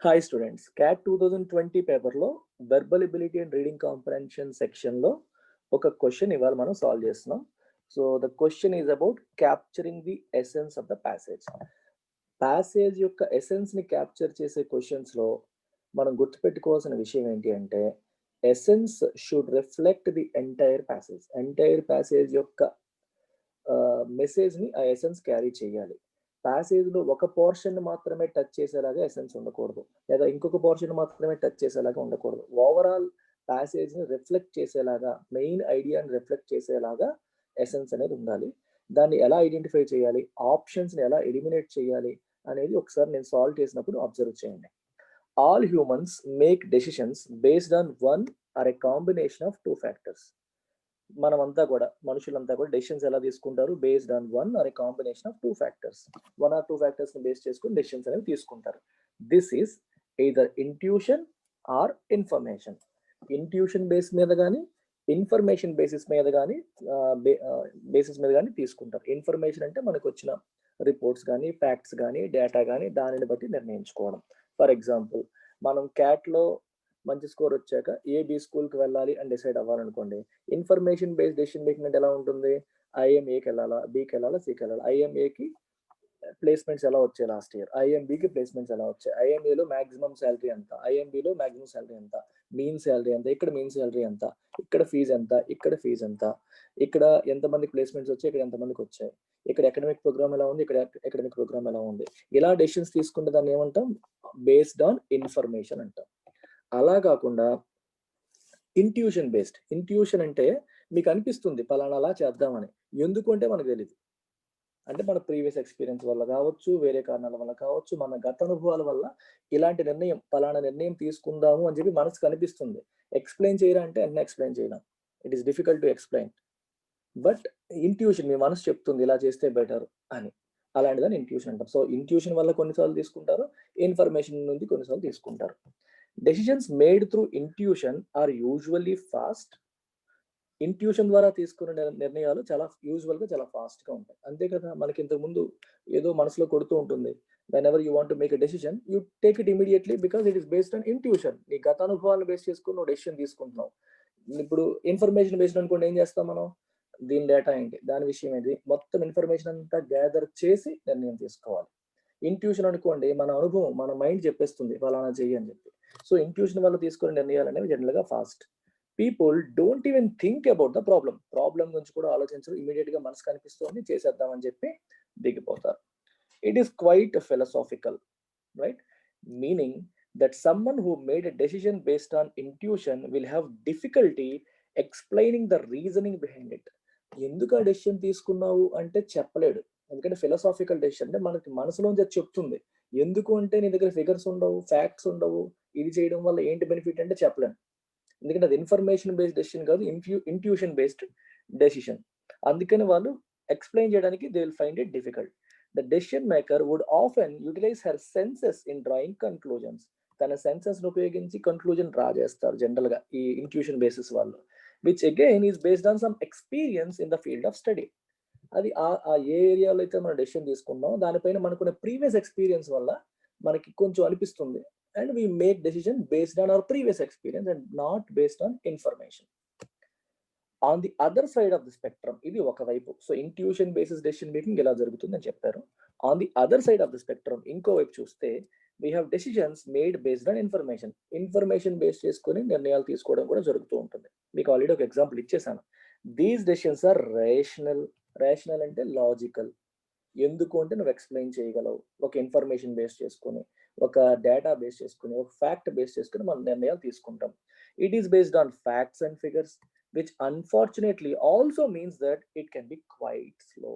Hi students, cat 2020 పేపర్లో verbal ability and reading comprehension సెక్షన్లో ఒక క్వశ్చన్ ఇవాళ మనం సాల్వ్ చేస్తున్నాం. So the question is about capturing the essence of the passage. Passage యొక్క ఎసెన్స్ని capture చేసే క్వశ్చన్స్లో మనం గుర్తుపెట్టుకోవాల్సిన విషయం ఏంటి అంటే, essence should reflect the entire passage యొక్క మెసేజ్ని ఆ ఎసెన్స్ క్యారీ చేయాలి. ప్యాసేజ్లో ఒక పోర్షన్ మాత్రమే టచ్ చేసేలాగా ఎసెన్స్ ఉండకూడదు, లేదా ఇంకొక పోర్షన్ మాత్రమే టచ్ చేసేలాగా ఉండకూడదు. ఓవరాల్ ప్యాసేజ్ని రిఫ్లెక్ట్ చేసేలాగా, మెయిన్ ఐడియాని రిఫ్లెక్ట్ చేసేలాగా ఎసెన్స్ అనేది ఉండాలి. దాన్ని ఎలా ఐడెంటిఫై చేయాలి, ఆప్షన్స్ని ఎలా ఎలిమినేట్ చేయాలి అనేది ఒకసారి నేను సాల్వ్ చేసినప్పుడు అబ్జర్వ్ చేయండి. All humans make decisions based on one or a combination of two factors. మనమంతా కూడా, మనుషులంతా కూడా డెసిషన్స్ ఎలా తీసుకుంటారు? Based on one or A combination of two factors. One or two factors ని బేస్ చేసుకుని డెసిషన్స్ అనేవి తీసుకుంటారు. This is either intuition or information. Intuition base మీద కానీ, ఇన్ఫర్మేషన్ బేసిస్ మీద కానీ తీసుకుంటారు. ఇన్ఫర్మేషన్ అంటే మనకు వచ్చిన రిపోర్ట్స్ కానీ, ఫ్యాక్ట్స్ కానీ, డేటా కానీ, దానిని బట్టి నిర్ణయించుకోవడం. ఫర్ ఎగ్జాంపుల్, మనం క్యాట్లో మంచి స్కోర్ వచ్చాక బి స్కూల్కి వెళ్ళాలి అని డిసైడ్ అవ్వాలనుకోండి, ఇన్ఫర్మేషన్ బేస్డ్ డెసిషన్ మేకింగ్ అంటే ఎలా ఉంటుంది? ఐఎంఏకి వెళ్ళాలా, బికి వెళ్ళాలా, సికి వెళ్ళాలా? ఐఎంఏకి ప్లేస్మెంట్స్ ఎలా వచ్చాయి లాస్ట్ ఇయర్, ఐఎంబికి ప్లేస్మెంట్స్ ఎలా వచ్చాయి, ఐఎంఏలో మాక్సిమం శాలరీ ఎంత, ఐఎంబిలో మాక్సిమం శాలరీ ఎంత, మీన్ శాలరీ ఎంత, ఇక్కడ మీన్ శాలరీ ఎంత, ఇక్కడ ఫీజు ఎంత, ఇక్కడ ఫీజు ఎంత, ఇక్కడ ఎంతమందికి ప్లేస్మెంట్స్ వచ్చాయి, ఇక్కడ ఎంతమందికి వచ్చాయి, ఇక్కడ ఎకడమిక్ ప్రోగ్రామ్ ఎలా ఉంది, ఇక్కడ ఎకడమిక్ ప్రోగ్రామ్ ఎలా ఉంది. ఇలా డెసిషన్స్ తీసుకుంటే దాన్ని ఏమంటాం? బేస్డ్ ఆన్ ఇన్ఫర్మేషన్ అంటాం. అలా కాకుండా ఇంట్యూషన్ బేస్డ్. ఇంట్యూషన్ అంటే మీకు అనిపిస్తుంది పలానా అలా చేద్దామని, ఎందుకు అంటే మనకు తెలియదు. అంటే మన ప్రీవియస్ ఎక్స్పీరియన్స్ వల్ల కావచ్చు, వేరే కారణాల వల్ల కావచ్చు, మన గత అనుభవాల వల్ల ఇలాంటి నిర్ణయం, పలానా నిర్ణయం తీసుకుందాము అని చెప్పి మనసుకు అనిపిస్తుంది. ఎక్స్ప్లెయిన్ చేయరా అంటే అన్నీ ఎక్స్ప్లెయిన్ చేయడం, it is difficult to explain. But intuition, మీ మనసు చెప్తుంది ఇలా చేస్తే బెటర్ అని, అలాంటిదని ఇంట్యూషన్ అంటారు. సో ఇంట్యూషన్ వల్ల కొన్నిసార్లు తీసుకుంటారు, ఇన్ఫర్మేషన్ నుండి కొన్నిసార్లు తీసుకుంటారు. Decisions made through intuition are usually fast. Intuition ద్వారా తీసుకునే నిర్ణయాలు యూజువల్గా చాలా ఫాస్ట్గా ఉంటాయి. అంతే కదా, మనకి ఇంతకుముందు ఏదో మనసులో కొడుతూ ఉంటుంది. When ever you want to make a decision, you take it immediately because it is based on intuition. నీ గత అనుభవాలను బేస్ చేసుకుని నువ్వు డెసిషన్ తీసుకుంటున్నావు. ఇప్పుడు ఇన్ఫర్మేషన్ బేస్డ్ అనుకోండి, ఏం చేస్తాం మనం? దీని డేటా ఏంటి, దాని విషయం ఏంటి, మొత్తం ఇన్ఫర్మేషన్ అంతా గ్యాదర్ చేసి నిర్ణయం తీసుకోవాలి. ఇంట్యూషన్ అనుకోండి, మన అనుభవం, మన మైండ్ చెప్పేస్తుంది ఫలానా చెయ్యి అని చెప్పి. సో ఇంట్యూషన్ వల్ల తీసుకునే నిర్ణయాలు అనేవి జనరల్గా fast. People don't even think about the problem గురించి కూడా ఆలోచించరు. ఇమీడియట్ గా మనసు కనిపిస్తుంది, చేసేద్దామని చెప్పి దిగిపోతారు. It is quite philosophical, right? Meaning that someone who made a decision based on intuition will have difficulty explaining the reasoning behind it. ఎందుకు ఆ డెసిషన్ తీసుకున్నావు అంటే చెప్పలేడు. ఎందుకంటే ఫిలసాఫికల్ డెసిషన్ అంటే మనకి మనసులోంచి అది చెప్తుంది. ఎందుకు అంటే నీ దగ్గర ఫిగర్స్ ఉండవు, ఫ్యాక్ట్స్ ఉండవు, ఇది చేయడం వల్ల ఏంటి బెనిఫిట్ అంటే చెప్పలేను. ఎందుకంటే అది ఇన్ఫర్మేషన్ బేస్డ్ డెసిషన్ కాదు, ఇంట్యూషన్ బేస్డ్ డెసిషన్. అందుకని వాళ్ళు ఎక్స్ప్లెయిన్ చేయడానికి they will find it difficult. The decision maker would often utilise her senses in drawing conclusions. తన సెన్సెస్ ను ఉపయోగించి కన్క్లూజన్ డ్రా చేస్తారు జనరల్ గా ఈ ఇంట్యూషన్ బేసిస్ వాళ్ళు, which again is based on some experience in the field of study. అది ఆ ఏ ఏరియాలో అయితే మనం డెసిషన్ తీసుకున్నామో దానిపైన మనకున్న ప్రీవియస్ ఎక్స్పీరియన్స్ వల్ల మనకి కొంచెం అనిపిస్తుంది, and we make decision based on our previous experience and not based on information. On the other side of the spectrum, ఇది ఒకవైపు. So intuition basis decision making ఎలా జరుగుతుంది అని చెప్పారు. On the other side of the spectrum, ఇంకో వైపు చూస్తే, we have decisions made based on information base చేసుకుని నిర్ణయాలు తీసుకోవడం కూడా జరుగుతూ ఉంటుంది. మీకు ఆల్రెడీ ఒక ఎగ్జాంపుల్ ఇచ్చేసాను. దీస్ డెసిషన్స్ ఆర్ రేషనల్ అంటే లాజికల్. ఎందుకు అంటే నువ్వు ఎక్స్ప్లెయిన్ చేయగలవు. ఒక ఇన్ఫర్మేషన్ బేస్ చేసుకుని, ఒక డేటా బేస్ చేసుకుని, ఒక ఫ్యాక్ట్ బేస్ చేసుకుని మనం నిర్ణయాలు తీసుకుంటాం. It is based on facts and figures, which unfortunately also means that it can be quite slow.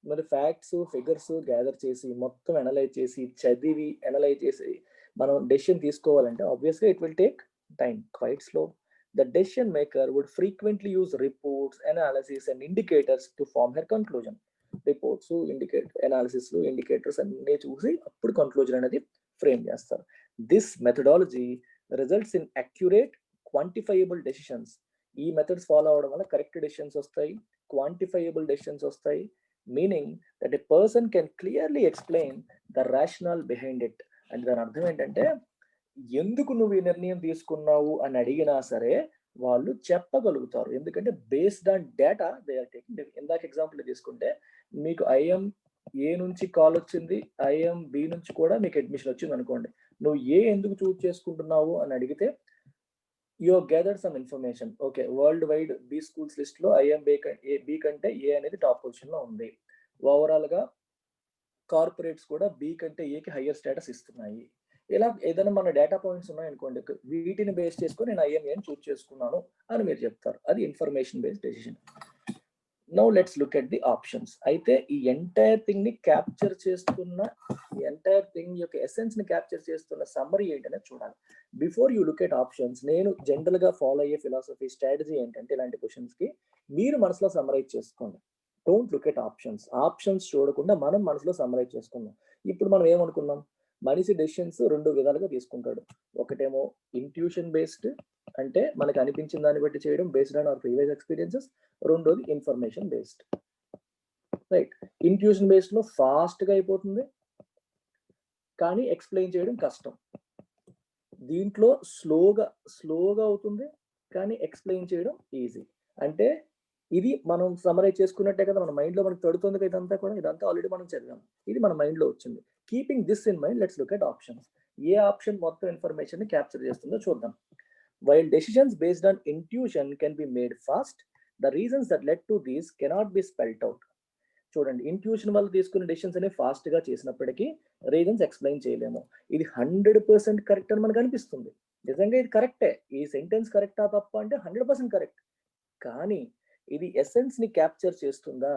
మరి ఫ్యాక్ట్స్ ఫిగర్స్ గ్యాదర్ చేసి, మొత్తం అనలైజ్ చేసి, చదివి అనలైజ్ చేసి మనం డెసిషన్ తీసుకోవాలంటే ఆబ్వియస్గా it will take time, quite slow. The decision maker would frequently use reports, analysis and indicators to form her conclusion. Reports, అనాలిసిస్లు, ఇండికేటర్స్ అన్నీ చూసి అప్పుడు కన్క్లూజన్ అనేది ఫ్రేమ్ చేస్తారు. This methodology results in accurate quantifiable decisions. ఈ methods follow అవడం వల్ల correct decisions వస్తాయి, క్వాంటిఫైయబుల్ డెసిషన్స్ వస్తాయి. Meaning that a person can clearly explain the rational behind it. అంటే దాని అర్థం ఏంటంటే ఎందుకు నువ్వు ఈ నిర్ణయం తీసుకున్నావు అని అడిగినా సరే వాళ్ళు చెప్పగలుగుతారు. ఎందుకంటే based on data they are taking. ఇందాక ఎగ్జాంపుల్ తీసుకుంటే మీకు ఐఎం ఏ నుంచి కాల్ వచ్చింది, ఐఎం బి నుంచి కూడా మీకు అడ్మిషన్ వచ్చింది అనుకోండి. నువ్వు ఏ ఎందుకు చూజ్ చేసుకుంటున్నావు అని అడిగితే you gather some information. Okay, world wide B schools list లో ఐఎం బి కంటే ఏ అనేది టాప్ పొజిషన్ లో ఉంది. ఓవరాల్ గా కార్పొరేట్స్ కూడా బి కంటే ఏకి హయ్యర్ స్టేటస్ ఇస్తున్నాయి. ఇలా ఏదైనా మన డేటా పాయింట్స్ ఉన్నాయనుకోండి, వీటిని బేస్ చేసుకొని నేను ఐఎంఏని చూజ్ చేసుకున్నాను అని మీరు చెప్తారు. అది information based decision. Now let's look at the options. అయితే ఈ ఎంటైర్ థింగ్ ని క్యాప్చర్ చేస్తున్న, ఈ ఎంటైర్ థింగ్ యొక్క ఎసెన్స్ ని క్యాప్చర్ చేస్తున్న సమ్మరీ ఏంటనేది చూడాలి. Before you look at options, నేను జనరల్ గా ఫాలో అయ్యే ఫిలాసఫీ స్ట్రాటజీ ఏంటంటే ఇలాంటి క్వశ్చన్స్ కి మీరు మనసులో సమ్మరైజ్ చేసుకోండి. Don't look at options. Options చూడకుండా మనం మనసులో సమ్మరైజ్ చేసుకుందాం. ఇప్పుడు మనం ఏమనుకున్నాం, మనిషి డెసిషన్స్ రెండు విధాలుగా తీసుకుంటాడు. ఒకటేమో ఇంట్యూషన్ బేస్డ్, అంటే మనకు అనిపించిన దాన్ని బట్టి చేయడం based on our previous experiences. రెండోది information based. Right, intuition based లో ఫాస్ట్ గా అయిపోతుంది కానీ ఎక్స్ప్లెయిన్ చేయడం కష్టం. దీంట్లో స్లోగా అవుతుంది కానీ ఎక్స్ప్లెయిన్ చేయడం ఈజీ. అంటే ఇది మనం సమరైజ్ చేసుకున్నట్టే కదా, మన మైండ్ లో మనకు తడుతుంది కదా ఇదంతా కూడా. ఇదంతా ఆల్రెడీ మనం చదివాం, ఇది మన మైండ్ లో వచ్చింది. Keeping this in mind, let's look at options. A option మొత్తం ఇన్ఫర్మేషన్ ని క్యాప్చర్ చేస్తుందో చూద్దాం. While decisions based on intuition can be made fast, the reasons that led to these cannot be spelled out. చూడండి, intuition వల్ల తీసుకునే decisions అనేవి fast గా చేసినప్పటికీ రీజన్స్ ఎక్స్ప్లెయిన్ చేయలేము. ఇది 100% కరెక్ట్ అని మనకు అనిపిస్తుంది. నిజంగా ఇది కరెక్టే, ఈ సెంటెన్స్ కరెక్టా తప్ప అంటే 100% కరెక్ట్. కానీ ఇది ఎసెన్స్ ని క్యాప్చర్ చేస్తుందా?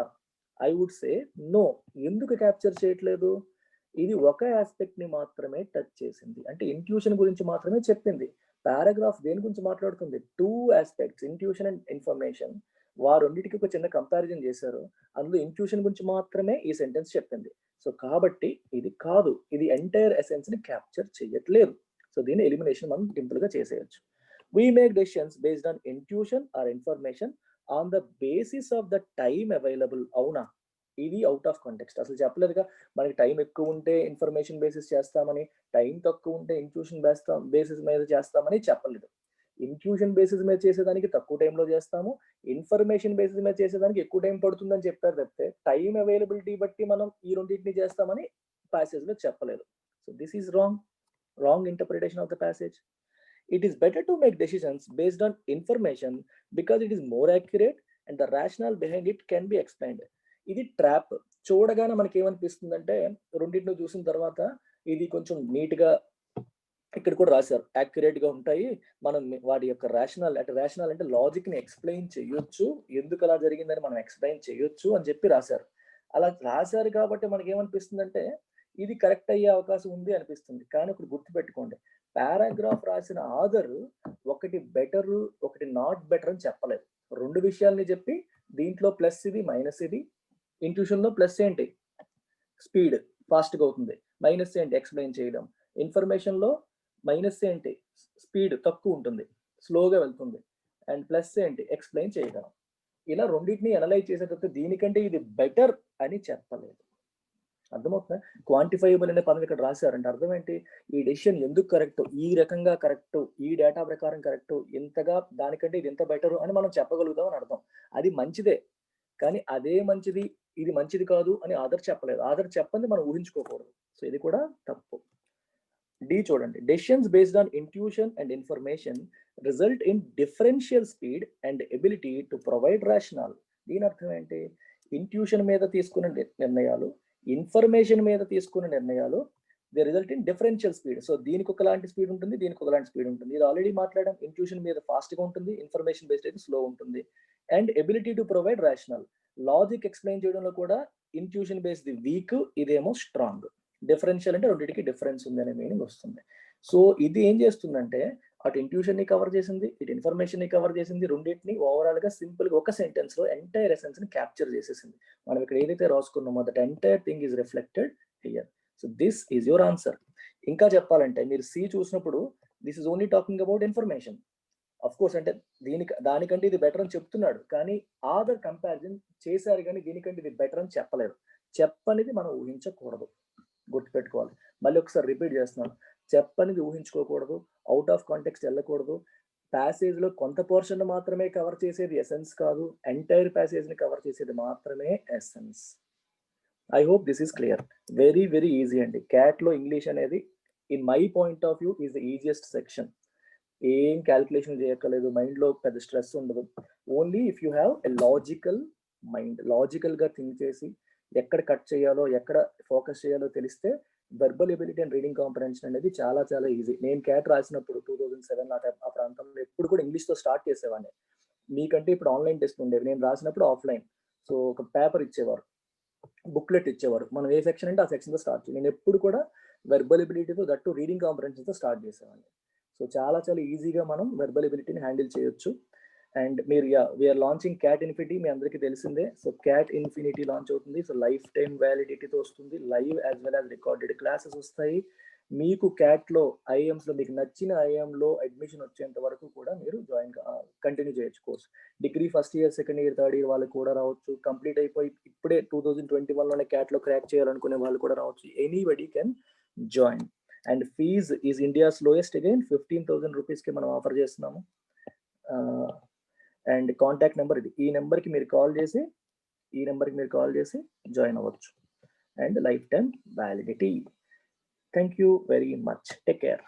I would say no. ఎందుకు క్యాప్చర్ చేయట్లేదు? ఇది ఒక ఆస్పెక్ట్ ని మాత్రమే టచ్ చేసింది, అంటే ఇంట్యూషన్ గురించి మాత్రమే చెప్పింది. పారాగ్రాఫ్ దేని గురించి మాట్లాడుతుంది? 2 ఆస్పెక్ట్స్, ఇంట్యూషన్ అండ్ ఇన్ఫర్మేషన్. వారొన్నిటికి ఒక చిన్న కంపారిజన్ చేశారు, అందులో ఇంట్యూషన్ గురించి మాత్రమే ఈ సెంటెన్స్ చెప్పింది. సో కాబట్టి ఇది కాదు, ఇది ఎంటైర్ ఎసెన్స్ ని క్యాప్చర్ చేయట్లేదు. సో దీని ఎలిమినేషన్ మనం సింపుల్ గా చేసేయచ్చు. We make decisions based on intuition or information on the basis of the time available. అవునా? ఇది అవుట్ ఆఫ్ కాంటెక్స్ట్. అసలు చెప్పలేదుగా, మనకి టైం ఎక్కువ ఉంటే ఇన్ఫర్మేషన్ బేసిస్ చేస్తామని, టైం తక్కువ ఉంటే ఇంట్యూషన్ బేసిస్ మీద చేస్తామని చెప్పలేదు. ఇంట్యూషన్ బేసిస్ మీద చేసేదానికి తక్కువ టైంలో చేస్తాము, ఇన్ఫర్మేషన్ బేసిస్ మీద చేసేదానికి ఎక్కువ టైం పడుతుందని చెప్పారు తప్పితే టైం అవైలబిలిటీ బట్టి మనం ఈ రెండింటిని చేస్తామని ప్యాసేజ్ లో చెప్పలేదు. So this is wrong interpretation of the passage. It is better to make decisions based on information because it is more accurate and the rationale behind it can be explained. ఇది trap. చూడగానే మనకి ఏమనిపిస్తుందంటే, రెండింటిని చూసిన తర్వాత ఇది కొంచెం neat గా ఇక్కడ కూడా రాశారు, యాక్యురేట్ గా ఉంటాయి, మనం వాటి యొక్క రేషనల్ అంటే లాజిక్ ని ఎక్స్ప్లెయిన్ చేయొచ్చు, ఎందుకు అలా జరిగిందని మనం ఎక్స్ప్లెయిన్ చేయొచ్చు అని చెప్పి రాశారు. అలా రాశారు కాబట్టి మనకి ఏమనిపిస్తుందంటే ఇది కరెక్ట్ అయ్యే అవకాశం ఉంది అనిపిస్తుంది. కానీ ఇప్పుడు గుర్తుపెట్టుకోండి, పారాగ్రాఫ్ రాసిన ఆథర్ ఒకటి బెటర్ ఒకటి నాట్ బెటర్ అని చెప్పలేదు. రెండు విషయాల్ని చెప్పి దీంట్లో ప్లస్ ఇది మైనస్ ఇది. ఇంట్యూషన్ లో ప్లస్ ఏంటి? స్పీడ్, ఫాస్ట్ గా అవుతుంది. మైనస్ ఏంటి? ఎక్స్ప్లెయిన్ చేయడం. ఇన్ఫర్మేషన్ లో మైనస్ ఏంటి? స్పీడ్ తక్కువ ఉంటుంది, స్లోగా వెళ్తుంది. అండ్ ప్లస్ ఏంటి? ఎక్స్ప్లెయిన్ చేయగలం. ఇలా రెండింటిని అనలైజ్ చేసేటప్పుడు దీనికంటే ఇది బెటర్ అని చెప్పలేదు. అర్థమవుతుందా? క్వాంటిఫైబుల్ అనే పదం ఇక్కడ రాశారంటే అర్థం ఏంటి? ఈ డెసిషన్ ఎందుకు కరెక్ట్, ఈ రకంగా కరెక్ట్, ఈ డేటా ప్రకారం కరెక్ట్, ఇంతగా దానికంటే ఇది ఎంత బెటర్ అని మనం చెప్పగలుగుతాం అని అర్థం. అది మంచిదే, కానీ అదే మంచిది ఇది మంచిది కాదు అని ఆధర్ చెప్పలేదు. ఆధర్ చెప్పంది మనం ఊహించుకోకూడదు. సో ఇది కూడా తప్పు. డి చూడండి, decisions based on intuition and information result in differential speed and ability to provide rational. దీని అర్థం ఏంటి? ఇంట్యూషన్ మీద తీసుకున్న నిర్ణయాలు, ఇన్ఫర్మేషన్ మీద తీసుకున్న నిర్ణయాలు they result in differential speed. So దీనికి ఒకలాంటి స్పీడ్ ఉంటుంది, దీనికి ఒకలాంటి స్పీడ్ ఉంటుంది. ఇది ఆల్రెడీ మాట్లాడాం, ఇంట్యూషన్ మీద ఫాస్ట్ గా ఉంటుంది, ఇన్ఫర్మేషన్ బేస్డ్ అయితే స్లో ఉంటుంది. And ability to provide rational, logic explain చేయడంలో కూడా ఇంట్యూషన్ బేస్డ్ వీక్, ఇదేమో స్ట్రాంగ్. డిఫరెన్షియల్ అంటే రెండింటికి డిఫరెన్స్ ఉంది అనే మీనింగ్ వస్తుంది. సో ఇది ఏం చేస్తుందంటే అటు ఇంట్యూషన్ ని కవర్ చేసింది, ఇటు ఇన్ఫర్మేషన్ ని కవర్ చేసింది, రెండింటిని ఓవరాల్ గా సింపుల్ గా ఒక సెంటెన్స్ లో ఎంటైర్ ఎసెన్స్ ని క్యాప్చర్ చేసేసింది. మనం ఇక్కడ ఏదైతే రాసుకున్నామో that entire thing is reflected here. So this is your answer. ఇంకా చెప్పాలంటే మీరు సి చూసినప్పుడు this is only talking about information. Of course అంటే దానికంటే ఇది బెటర్ అని చెప్తున్నాడు, కానీ ఆదర్ కంపారిజన్ చేశారు కానీ దీనికంటే ఇది బెటర్ అని చెప్పలేదు. చెప్పనిది మనం ఊహించకూడదు. గుర్తుపెట్టుకోవాలి. మళ్ళీ ఒకసారి రిపీట్ చేస్తున్నాను, చెప్పనిది ఊహించుకోకూడదు, అవుట్ ఆఫ్ కాంటెక్స్ట్ వెళ్ళకూడదు. ప్యాసేజ్లో కొంత పోర్షన్ మాత్రమే కవర్ చేసేది ఎసెన్స్ కాదు, ఎంటైర్ ప్యాసేజ్ని కవర్ చేసేది మాత్రమే essence. I hope this is clear. Very very easy అండి. క్యాట్లో ఇంగ్లీష్ అనేది in my point of view is the easiest section. ఏం క్యాల్కులేషన్ చేయక్కర్లేదు, మైండ్లో పెద్ద స్ట్రెస్ ఉండదు. Only if you have a logical mind, లాజికల్గా థింక్ చేసి ఎక్కడ కట్ చేయాలో ఎక్కడ ఫోకస్ చేయాలో తెలిస్తే verbal ability and reading comprehension అనేది చాలా చాలా ఈజీ. నేను క్యాట్ రాసినప్పుడు 2007 ఆ ప్రాంతంలో ఎప్పుడు కూడా ఇంగ్లీష్తో స్టార్ట్ చేసేవాడిని. మీకంటే ఇప్పుడు ఆన్లైన్ టెస్ట్ ఉండేవి, నేను రాసినప్పుడు ఆఫ్లైన్. సో ఒక పేపర్ ఇచ్చేవారు, బుక్లెట్ ఇచ్చేవారు, మనం ఏ సెక్షన్ అంటే ఆ సెక్షన్తో స్టార్ట్ చేయాలి. నేను ఎప్పుడు కూడా వెర్బల్ ఎబిలిటీతో దట్టు రీడింగ్ కాంప్రహెన్షన్తో స్టార్ట్ చేసేవాడిని. సో చాలా చాలా ఈజీగా మనం వెర్బల్ ఎబిలిటీని హ్యాండిల్ చేయొచ్చు. అండ్ మీరు వీఆర్ లాంచింగ్ క్యాట్ ఇన్ఫినిటీ, మీ అందరికీ తెలిసిందే. సో క్యాట్ ఇన్ఫినిటీ లాంచ్ అవుతుంది. సో లైఫ్ టైం వ్యాలిడిటీతో వస్తుంది, live as well as recorded classes వస్తాయి. మీకు క్యాట్లో ఐఎమ్స్లో మీకు నచ్చిన ఐఎంలో అడ్మిషన్ వచ్చేంత వరకు కూడా మీరు కంటిన్యూ చేయొచ్చు course. Degree first year, second year, third year వాళ్ళు కూడా రావచ్చు. కంప్లీట్ అయిపోయి ఇప్పుడే 2021లోనే క్యాట్లో క్రాక్ చేయాలనుకునే వాళ్ళు కూడా రావచ్చు. Anybody can join. And fees is India's lowest, again 15,000 రూపీస్కి మనం ఆఫర్ చేస్తున్నాము. అండ్ కాంటాక్ట్ నెంబర్ ఇది, ఈ నెంబర్కి మీరు కాల్ చేసి జాయిన్ అవ్వచ్చు. And life time validity. Thank you very much. Take care.